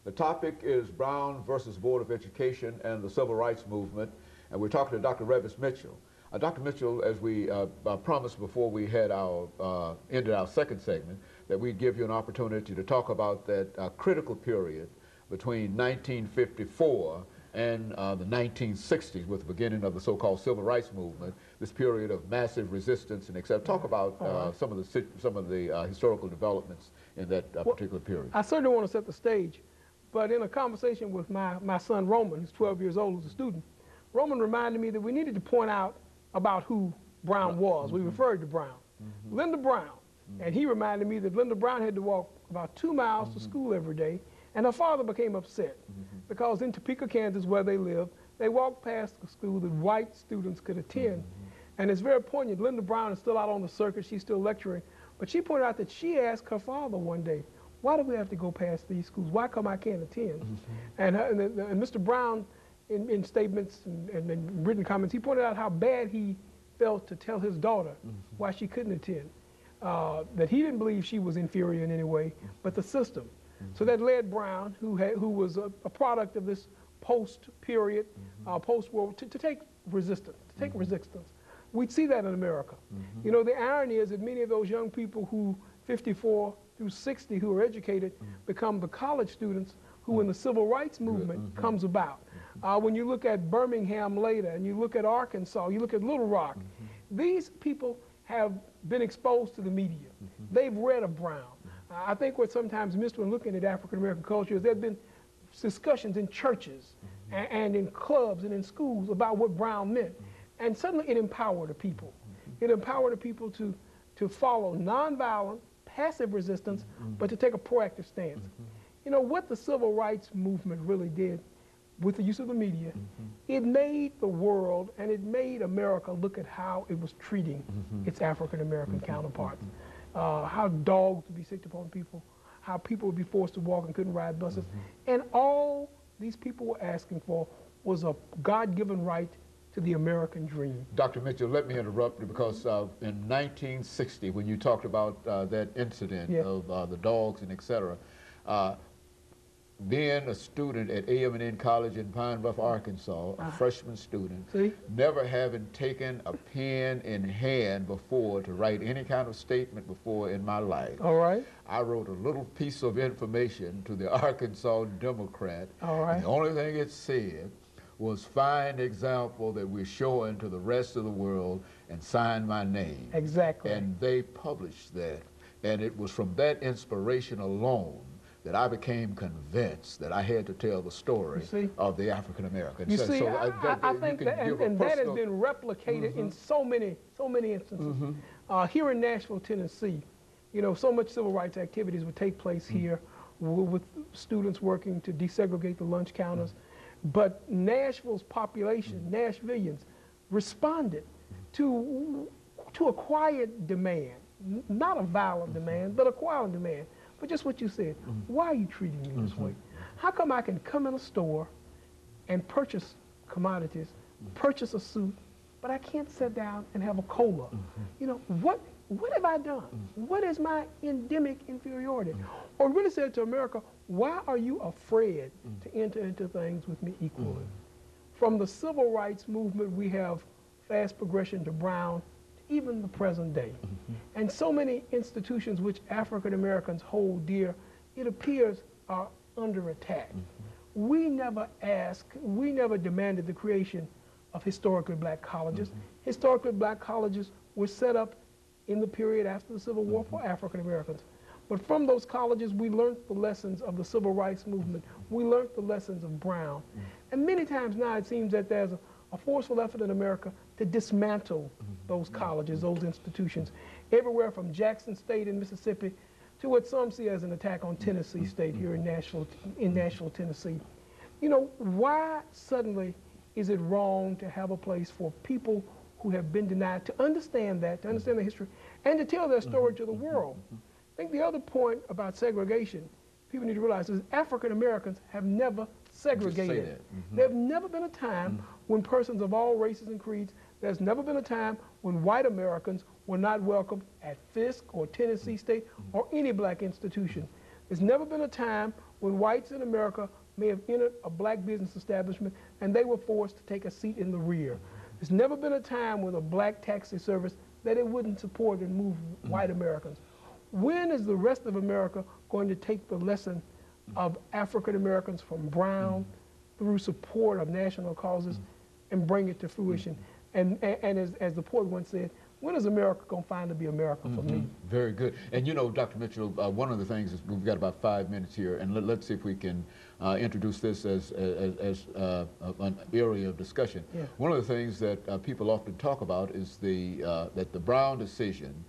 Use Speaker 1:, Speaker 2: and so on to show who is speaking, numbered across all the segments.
Speaker 1: The topic is Brown versus Board of Education and the Civil Rights Movement, and we're talking to Dr. Revis Mitchell. Dr. Mitchell, as we promised before we had ended our second segment, that we'd give you an opportunity to talk about that critical period between 1954 and the 1960s, with the beginning of the so-called Civil Rights Movement, this period of massive resistance and etc. Talk about some of the historical developments in that particular period.
Speaker 2: I certainly want to set the stage, but in a conversation with my son Roman, who's 12 years old, who's a student, Roman reminded me that we needed to point out about who Brown was. We referred to Brown. Linda Brown. And he reminded me that Linda Brown had to walk about 2 miles to school every day, and her father became upset because in Topeka, Kansas, where they lived, they walked past a school that white students could attend. And it's very poignant. Linda Brown is still out on the circuit. She's still lecturing. But she pointed out that she asked her father one day, why do we have to go past these schools? Why come I can't attend? And Mr. Brown, in statements and in written comments, he pointed out how bad he felt to tell his daughter why she couldn't attend. That he didn't believe she was inferior in any way, but the system. So that led Brown, who was a product of this post-period, post-war, to take resistance, We'd see that in America. You know, the irony is that many of those young people who 54 through 60 who are educated become the college students who, when the Civil Rights Movement comes about. When you look at Birmingham later, and you look at Arkansas, you look at Little Rock, these people have been exposed to the media. They've read of Brown. I think what sometimes missed when looking at African-American culture is there have been discussions in churches and in clubs and in schools about what Brown meant. And suddenly it empowered the people. It empowered the people to follow nonviolent, passive resistance, but to take a proactive stance. You know, what the Civil Rights Movement really did with the use of the media, it made the world and it made America look at how it was treating its African-American counterparts. How dogs would be sicked upon people, how people would be forced to walk and couldn't ride buses. And all these people were asking for was a God-given right to the American dream.
Speaker 1: Dr. Mitchell, let me interrupt you because in 1960, when you talked about that incident of the dogs and et cetera, being a student at AM&N College in Pine Bluff, Arkansas, a freshman student, never having taken a pen in hand before to write any kind of statement before in my life. I wrote a little piece of information to the Arkansas Democrat. And the only thing it said was fine example that we're showing to the rest of the world and sign my name. And they published that. And it was from that inspiration alone that I became convinced that I had to tell the story of the African American.
Speaker 2: You see, I think that, and that has been replicated in so many instances. Here in Nashville, Tennessee, you know, so much civil rights activities would take place here with students working to desegregate the lunch counters. But Nashville's population, Nashvillians, responded to a quiet demand, not a violent demand, but a quiet demand. But just what you said, why are you treating me this way? How come I can come in a store and purchase commodities, purchase a suit, but I can't sit down and have a cola? You know, what have I done? What is my endemic inferiority? Or really said to America, why are you afraid to enter into things with me equally? From the Civil Rights Movement, we have fast progression to Brown, even the present day. And so many institutions which African Americans hold dear, it appears, are under attack. We never demanded the creation of historically black colleges. Historically black colleges were set up in the period after the Civil War for African Americans. But from those colleges, we learned the lessons of the Civil Rights Movement. We learned the lessons of Brown. And many times now it seems that there's a forceful effort in America to dismantle those colleges, those institutions, everywhere from Jackson State in Mississippi to what some see as an attack on Tennessee State here in Nashville, Tennessee. You know, why suddenly is it wrong to have a place for people who have been denied to understand that, to understand the history, and to tell their story to the world? I think the other point about segregation people need to realize is African Americans have never segregated. There's never been a time when persons of all races and creeds, there's never been a time when white Americans were not welcome at Fisk or Tennessee State or any black institution. There's never been a time when whites in America may have entered a black business establishment and they were forced to take a seat in the rear. There's never been a time with a black taxi service that it wouldn't support and move white Americans. When is the rest of America going to take the lesson of African Americans from Brown through support of national causes and bring it to fruition? And as the poet once said, when is America going to finally be America for me?
Speaker 1: Very good. And you know, Dr. Mitchell, one of the things is we've got about 5 minutes here, and let's see if we can introduce this as an area of discussion. Yeah. One of the things that people often talk about is that the Brown decision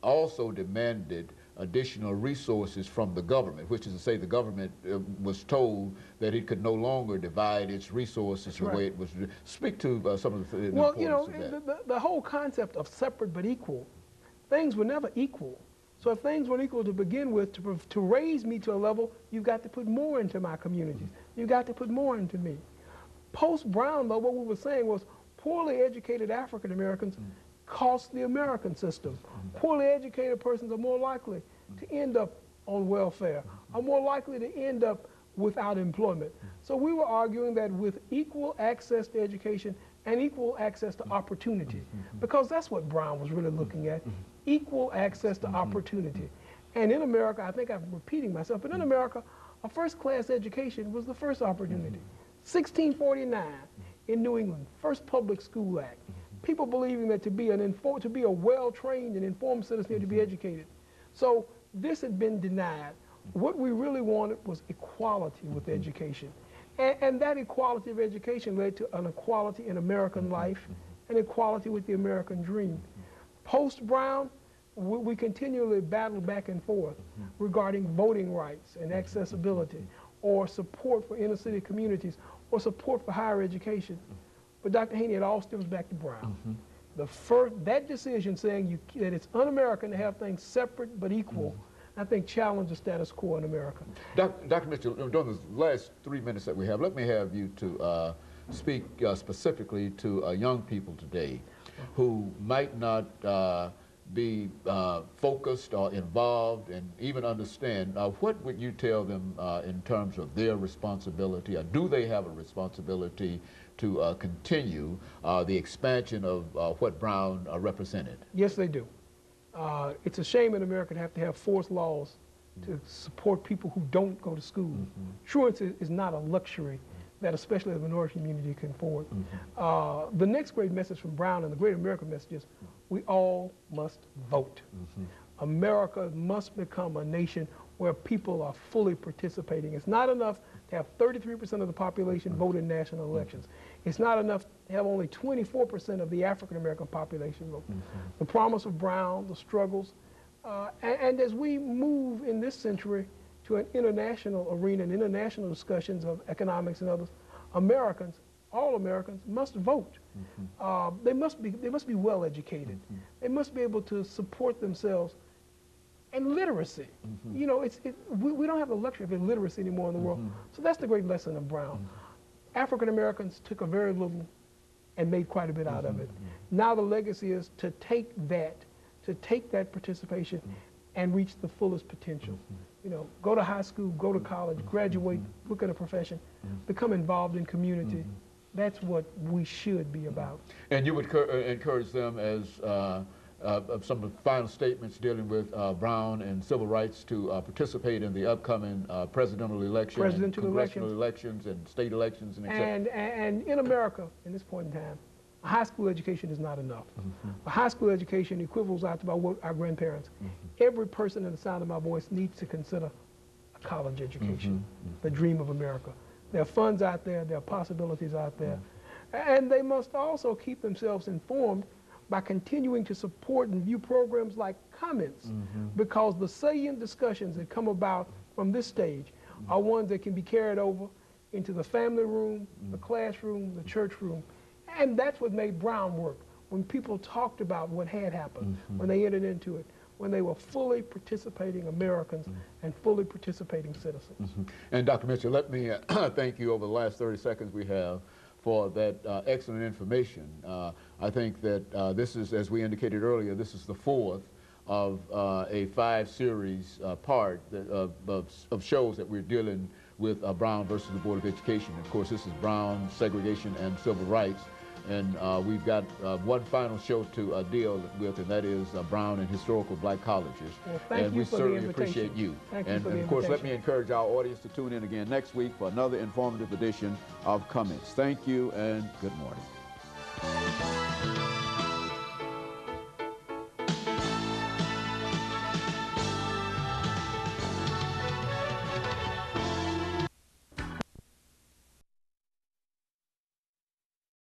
Speaker 1: also demanded additional resources from the government, which is to say the government was told that it could no longer divide its resources the way it was. Speak to some of the
Speaker 2: well, you know, the whole concept of separate but equal, things were never equal. So if things weren't equal to begin with, to raise me to a level, you've got to put more into my communities. You've got to put more into me. Post-Brown, though, what we were saying was poorly educated African Americans cost the American system. Poorly educated persons are more likely to end up on welfare, are more likely to end up without employment. So we were arguing that with equal access to education and equal access to opportunity, because that's what Brown was really looking at, equal access to opportunity. And in America, I think I'm repeating myself, but in America, a first-class education was the first opportunity. 1649 in New England, first public school act. People believing that to be a well-trained and informed citizen, you had to be educated. So this had been denied. What we really wanted was equality with education. And that equality of education led to an equality in American life, an equality with the American dream. Post-Brown, we continually battled back and forth regarding voting rights and accessibility, or support for inner-city communities, or support for higher education. But Dr. Haney, it all stems back to Brown. That decision saying that it's un-American to have things separate but equal, I think challenged the status quo in America.
Speaker 1: Dr. Mitchell, during the last 3 minutes that we have, let me have you to speak specifically to young people today who might not be focused or involved and even understand. What would you tell them in terms of their responsibility, or do they have a responsibility to continue the expansion of what Brown represented?
Speaker 2: Yes, they do. It's a shame in America to have forced laws to support people who don't go to school. Truance is not a luxury that especially the minority community can afford. The next great message from Brown and the great American message is we all must vote. America must become a nation where people are fully participating. It's not enough to have 33% of the population vote in national elections. It's not enough to have only 24% of the African American population vote. The promise of Brown, the struggles, and as we move in this century to an international arena and international discussions of economics and others, Americans, all Americans, must vote. They must be well educated. They must be able to support themselves. And literacy. You know, we don't have the luxury of illiteracy anymore in the world. So that's the great lesson of Brown. African Americans took a very little and made quite a bit out of it. Now the legacy is to take that participation and reach the fullest potential. You know, go to high school, go to college, graduate, look at a profession, become involved in community. That's what we should be about.
Speaker 1: And you would encourage them as some of the final statements dealing with Brown and civil rights to participate in the upcoming presidential election, congressional elections, and state elections, and etc.
Speaker 2: And in America, in this point in time, a high school education is not enough. A high school education equivals out to about our grandparents. Every person in the sound of my voice needs to consider a college education, the dream of America. There are funds out there, there are possibilities out there. And they must also keep themselves informed by continuing to support and view programs like Comments, because the salient discussions that come about from this stage are ones that can be carried over into the family room, the classroom, the church room. And that's what made Brown work, when people talked about what had happened, when they entered into it, when they were fully participating Americans and fully participating citizens.
Speaker 1: And Dr. Mitchell, let me thank you over the last 30 seconds we have for that excellent information. I think that this is, as we indicated earlier, this is the fourth of a 5-series part of shows that we're dealing with Brown versus the Board of Education. Of course, this is Brown, Segregation and Civil Rights. And we've got one final show to deal with, and that is Brown and Historical Black Colleges.
Speaker 2: Well, thank you
Speaker 1: we
Speaker 2: for
Speaker 1: certainly
Speaker 2: the invitation.
Speaker 1: appreciate you.
Speaker 2: Thank
Speaker 1: and
Speaker 2: you for the
Speaker 1: of course, let
Speaker 2: invitation.
Speaker 1: me encourage our audience to tune in again next week for another informative edition of Comments. Thank you and good morning.